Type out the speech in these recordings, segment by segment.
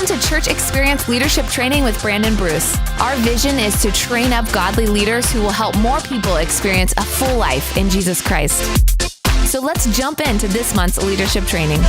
Welcome to Church Experience Leadership Training with Brandon Bruce. Our vision is to train up godly leaders who will help more people experience a full life in Jesus Christ. So let's jump into this month's leadership training.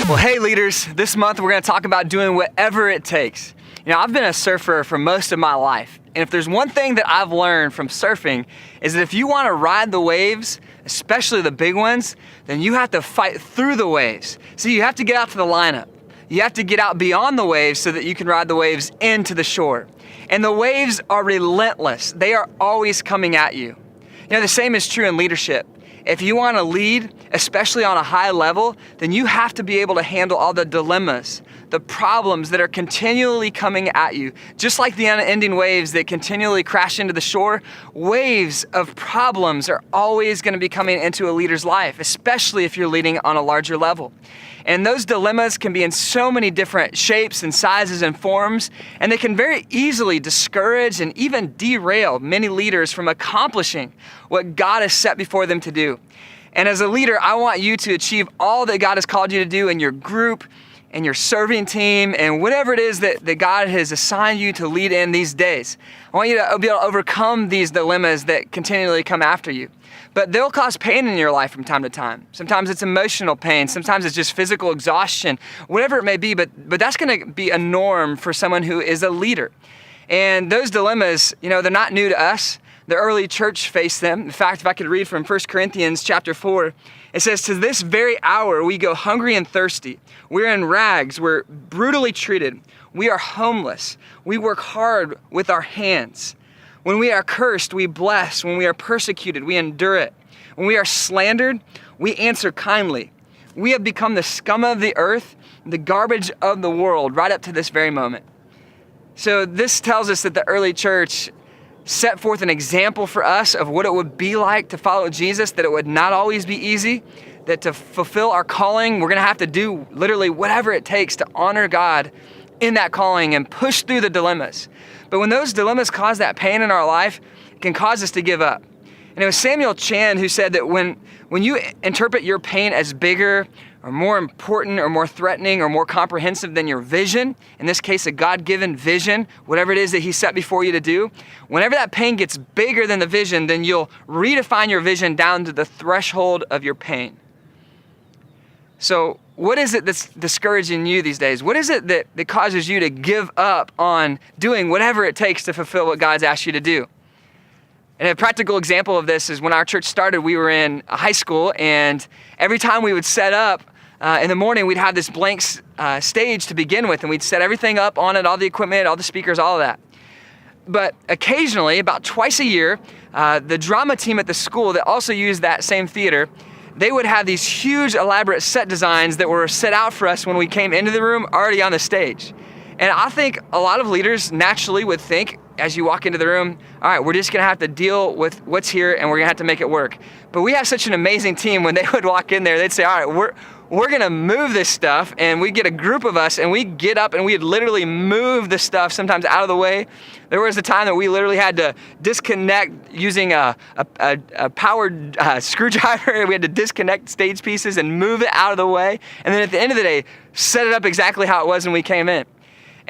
Well, hey leaders, this month we're going to talk about doing whatever it takes. You know, I've been a surfer for most of my life, and if there's one thing that I've learned from surfing is that if you want to ride the waves, especially the big ones, then you have to fight through the waves. So you have to get out to the lineup. You have to get out beyond the waves so that you can ride the waves into the shore. And the waves are relentless. They are always coming at you. You know, the same is true in leadership. If you want to lead, especially on a high level, then you have to be able to handle all the dilemmas, the problems that are continually coming at you. Just like the unending waves that continually crash into the shore, waves of problems are always going to be coming into a leader's life, especially if you're leading on a larger level. And those dilemmas can be in so many different shapes and sizes and forms, and they can very easily discourage and even derail many leaders from accomplishing what God has set before them to do. And as a leader, I want you to achieve all that God has called you to do in your group and your serving team and whatever it is that God has assigned you to lead in these days. I want you to be able to overcome these dilemmas that continually come after you. But they'll cause pain in your life from time to time. Sometimes it's emotional pain. Sometimes it's just physical exhaustion, whatever it may be. But that's going to be a norm for someone who is a leader. And those dilemmas, you know, they're not new to us. The early church faced them. In fact, if I could read from 1 Corinthians chapter 4, it says, "To this very hour we go hungry and thirsty. We're in rags. We're brutally treated. We are homeless. We work hard with our hands. When we are cursed, we bless. When we are persecuted, we endure it. When we are slandered, we answer kindly. We have become the scum of the earth, the garbage of the world," right up to this very moment. So this tells us that the early church set forth an example for us of what it would be like to follow Jesus, that it would not always be easy, that to fulfill our calling, we're going to have to do literally whatever it takes to honor God in that calling and push through the dilemmas. But when those dilemmas cause that pain in our life, it can cause us to give up. And it was Samuel Chan who said that when you interpret your pain as bigger or more important or more threatening or more comprehensive than your vision, in this case a God-given vision, whatever it is that he set before you to do, whenever that pain gets bigger than the vision, then you'll redefine your vision down to the threshold of your pain. So what is it that's discouraging you these days? What is it that causes you to give up on doing whatever it takes to fulfill what God's asked you to do? And a practical example of this is when our church started, we were in a high school, and every time we would set up in the morning, we'd have this blank stage to begin with, and we'd set everything up on it, all the equipment, all the speakers, all of that. But occasionally, about twice a year, the drama team at the school that also used that same theater, they would have these huge elaborate set designs that were set out for us when we came into the room already on the stage. And I think a lot of leaders naturally would think, as you walk into the room, all right, we're just gonna have to deal with what's here and we're gonna have to make it work. But we have such an amazing team. When they would walk in there, they'd say, all right, we're gonna move this stuff, and we get a group of us and we get up and we'd literally move the stuff sometimes out of the way. There was a time that we literally had to disconnect using a powered screwdriver. We had to disconnect stage pieces and move it out of the way. And then at the end of the day, set it up exactly how it was when we came in.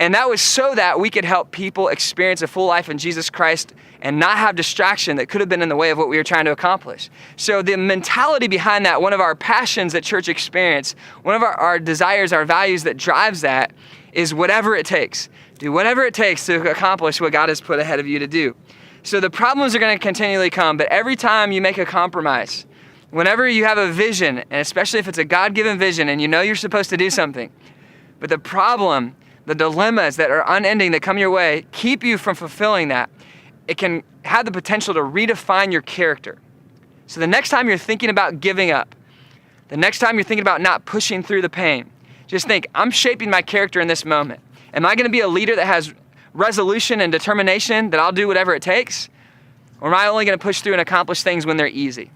And that was so that we could help people experience a full life in Jesus Christ and not have distraction that could have been in the way of what we were trying to accomplish. So the mentality behind that, one of our passions at Church Experience, one of our desires, our values that drives that is whatever it takes. Do whatever it takes to accomplish what God has put ahead of you to do. So the problems are going to continually come, but every time you make a compromise, whenever you have a vision, and especially if it's a God-given vision and you know you're supposed to do something, but the problem, the dilemmas that are unending that come your way keep you from fulfilling that, it can have the potential to redefine your character. So the next time you're thinking about giving up, the next time you're thinking about not pushing through the pain, just think, I'm shaping my character in this moment. Am I gonna be a leader that has resolution and determination, that I'll do whatever it takes? Or am I only gonna push through and accomplish things when they're easy?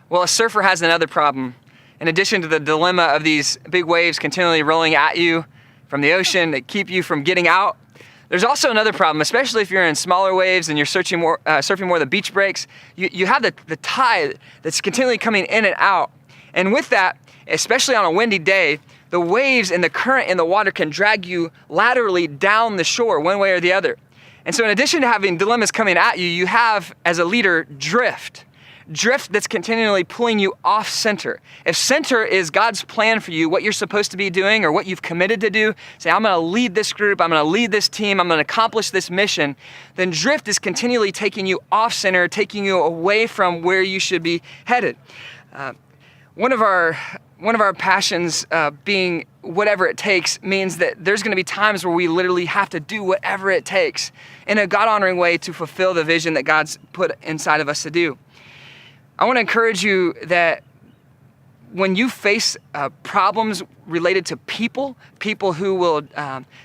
Well, a surfer has another problem. In addition to the dilemma of these big waves continually rolling at you from the ocean that keep you from getting out, there's also another problem, especially if you're in smaller waves and you're surfing more of the beach breaks. You have the tide that's continually coming in and out. And with that, especially on a windy day, the waves and the current in the water can drag you laterally down the shore one way or the other. And so in addition to having dilemmas coming at you, you have, as a leader, drift that's continually pulling you off center. If center is God's plan for you, what you're supposed to be doing or what you've committed to do, say, I'm gonna lead this group, I'm gonna lead this team, I'm gonna accomplish this mission, then drift is continually taking you off center, taking you away from where you should be headed. One of our passions being whatever it takes means that there's gonna be times where we literally have to do whatever it takes in a God-honoring way to fulfill the vision that God's put inside of us to do. I want to encourage you that when you face problems related to people who will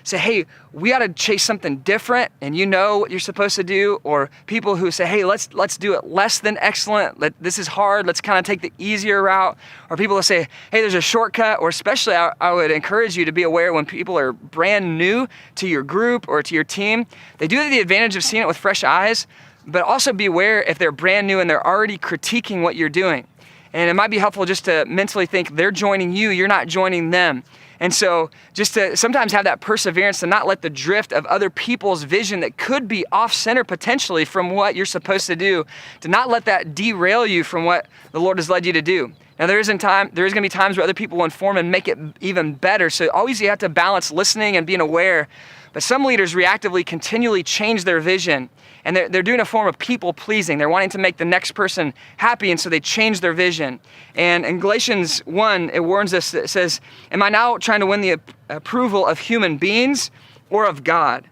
say, hey, we got to chase something different and you know what you're supposed to do, or people who say, hey, let's do it less than excellent. This is hard. Let's kind of take the easier route. Or people who say, hey, there's a shortcut. Or especially I would encourage you to be aware when people are brand new to your group or to your team. They do have the advantage of seeing it with fresh eyes, but also be aware if they're brand new and they're already critiquing what you're doing. And it might be helpful just to mentally think they're joining you, you're not joining them. And so just to sometimes have that perseverance to not let the drift of other people's vision that could be off center potentially from what you're supposed to do, to not let that derail you from what the Lord has led you to do. Now there is gonna be times where other people will inform and make it even better. So always you have to balance listening and being aware. But some leaders reactively continually change their vision, and they're doing a form of people pleasing. They're wanting to make the next person happy, and so they change their vision. And in Galatians 1, it warns us, it says, am I now trying to win the approval of human beings or of God?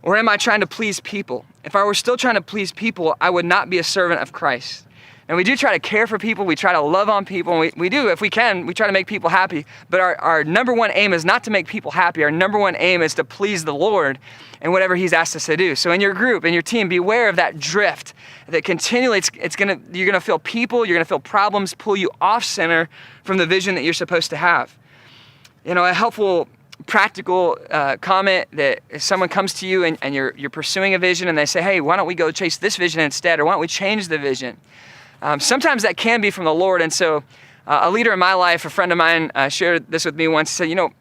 Or am I trying to please people? If I were still trying to please people, I would not be a servant of Christ. And we do try to care for people, we try to love on people, and we do, if we can, we try to make people happy. But our number one aim is not to make people happy. Our number one aim is to please the Lord in whatever He's asked us to do. So in your group, in your team, beware of that drift that continually, you're gonna feel people, you're gonna feel problems pull you off center from the vision that you're supposed to have. You know, a helpful practical comment that if someone comes to you and you're pursuing a vision and they say, hey, why don't we go chase this vision instead, or why don't we change the vision? Sometimes that can be from the Lord. And so a leader in my life, a friend of mine, shared this with me once. He said, you know,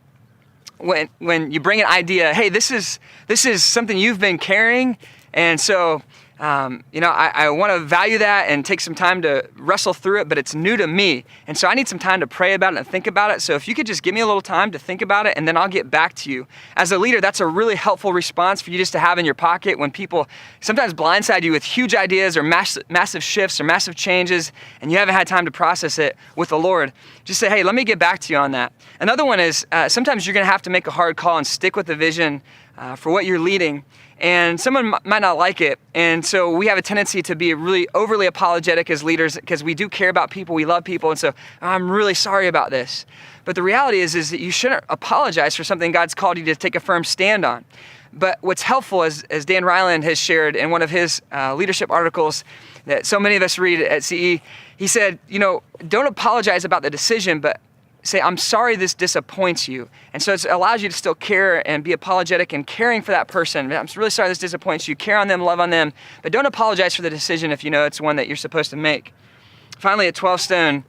when you bring an idea, hey, this is something you've been carrying. And so, you know, I want to value that and take some time to wrestle through it, but it's new to me. And so I need some time to pray about it and think about it. So if you could just give me a little time to think about it, and then I'll get back to you. As a leader, that's a really helpful response for you just to have in your pocket when people sometimes blindside you with huge ideas or massive shifts or massive changes, and you haven't had time to process it with the Lord. Just say, hey, let me get back to you on that. Another one is sometimes you're going to have to make a hard call and stick with the vision for what you're leading. And someone might not like it. And so we have a tendency to be really overly apologetic as leaders because we do care about people, we love people. And so I'm really sorry about this. But the reality is that you shouldn't apologize for something God's called you to take a firm stand on. But what's helpful, as Dan Ryland has shared in one of his leadership articles that so many of us read at CE, he said, you know, don't apologize about the decision, but say, I'm sorry this disappoints you. And so it allows you to still care and be apologetic and caring for that person. I'm really sorry this disappoints you. Care on them, love on them, but don't apologize for the decision if you know it's one that you're supposed to make. Finally, at 12 Stone,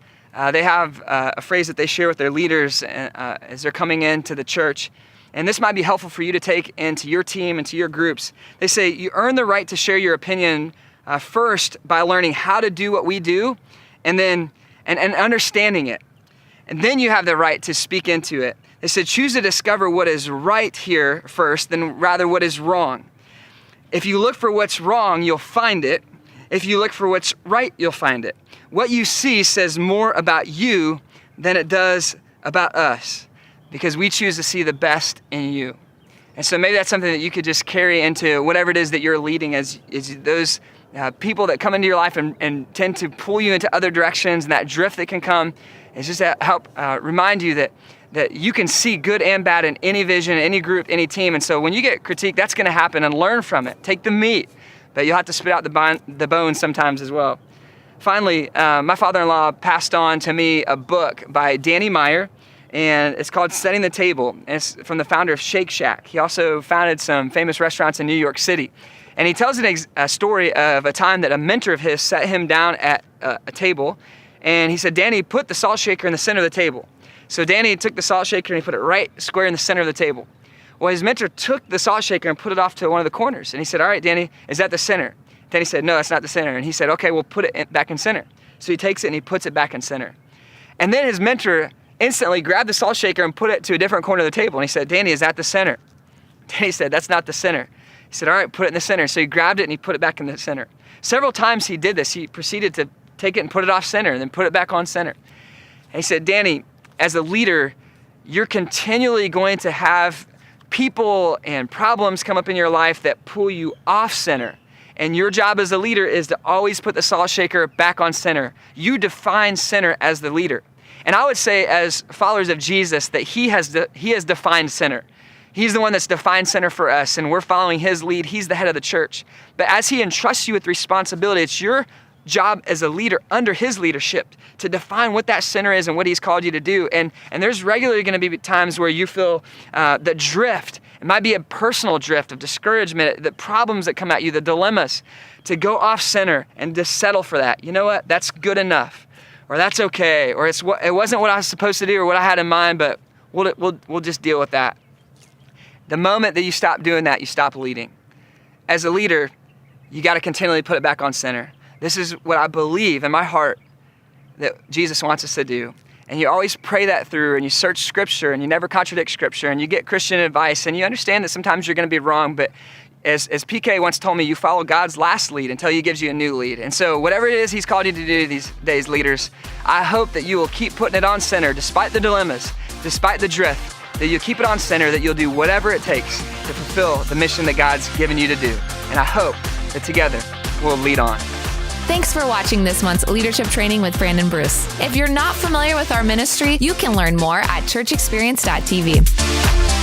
they have a phrase that they share with their leaders as they're coming into the church. And this might be helpful for you to take into your team and to your groups. They say, you earn the right to share your opinion first by learning how to do what we do and then and understanding it. And then you have the right to speak into it. They said, choose to discover what is right here first, than rather what is wrong. If you look for what's wrong, you'll find it. If you look for what's right, you'll find it. What you see says more about you than it does about us, because we choose to see the best in you. And so maybe that's something that you could just carry into whatever it is that you're leading, as those people that come into your life and tend to pull you into other directions, and that drift that can come. It's just to help remind you that you can see good and bad in any vision, any group, any team. And so when you get critique, that's going to happen, and learn from it. Take the meat, but you'll have to spit out the bones sometimes as well. Finally, my father-in-law passed on to me a book by Danny Meyer, and it's called Setting the Table. And it's from the founder of Shake Shack. He also founded some famous restaurants in New York City. And he tells a story of a time that a mentor of his set him down at a table. And he said, Danny, put the salt shaker in the center of the table. So Danny took the salt shaker and he put it right square in the center of the table. Well, his mentor took the salt shaker and put it off to one of the corners. And he said, all right, Danny, is that the center? Danny said, no, that's not the center. And he said, okay, we'll put it back in center. So he takes it and he puts it back in center. And then his mentor instantly grabbed the salt shaker and put it to a different corner of the table. And he said, Danny, is that the center? Danny said, that's not the center. He said, all right, put it in the center. So he grabbed it and he put it back in the center. Several times he did this. He proceeded to take it and put it off center and then put it back on center. And he said, Danny, as a leader, you're continually going to have people and problems come up in your life that pull you off center. And your job as a leader is to always put the salt shaker back on center. You define center as the leader. And I would say as followers of Jesus that he has defined center. He's the one that's defined center for us, and we're following his lead. He's the head of the church. But as he entrusts you with responsibility, it's your job as a leader under his leadership to define what that center is and what he's called you to do. And there's regularly going to be times where you feel the drift. It might be a personal drift of discouragement, the problems that come at you, the dilemmas, to go off center and to settle for that. You know what? That's good enough, or that's okay, or it wasn't what I was supposed to do or what I had in mind, but we'll just deal with that. The moment that you stop doing that, you stop leading. As a leader, you got to continually put it back on center. This is what I believe in my heart that Jesus wants us to do. And you always pray that through, and you search Scripture, and you never contradict Scripture, and you get Christian advice, and you understand that sometimes you're going to be wrong, but as PK once told me, you follow God's last lead until he gives you a new lead. And so whatever it is he's called you to do these days, leaders, I hope that you will keep putting it on center despite the dilemmas, despite the drift, that you'll keep it on center, that you'll do whatever it takes to fulfill the mission that God's given you to do. And I hope that together we'll lead on. Thanks for watching this month's Leadership Training with Brandon Bruce. If you're not familiar with our ministry, you can learn more at churchexperience.tv.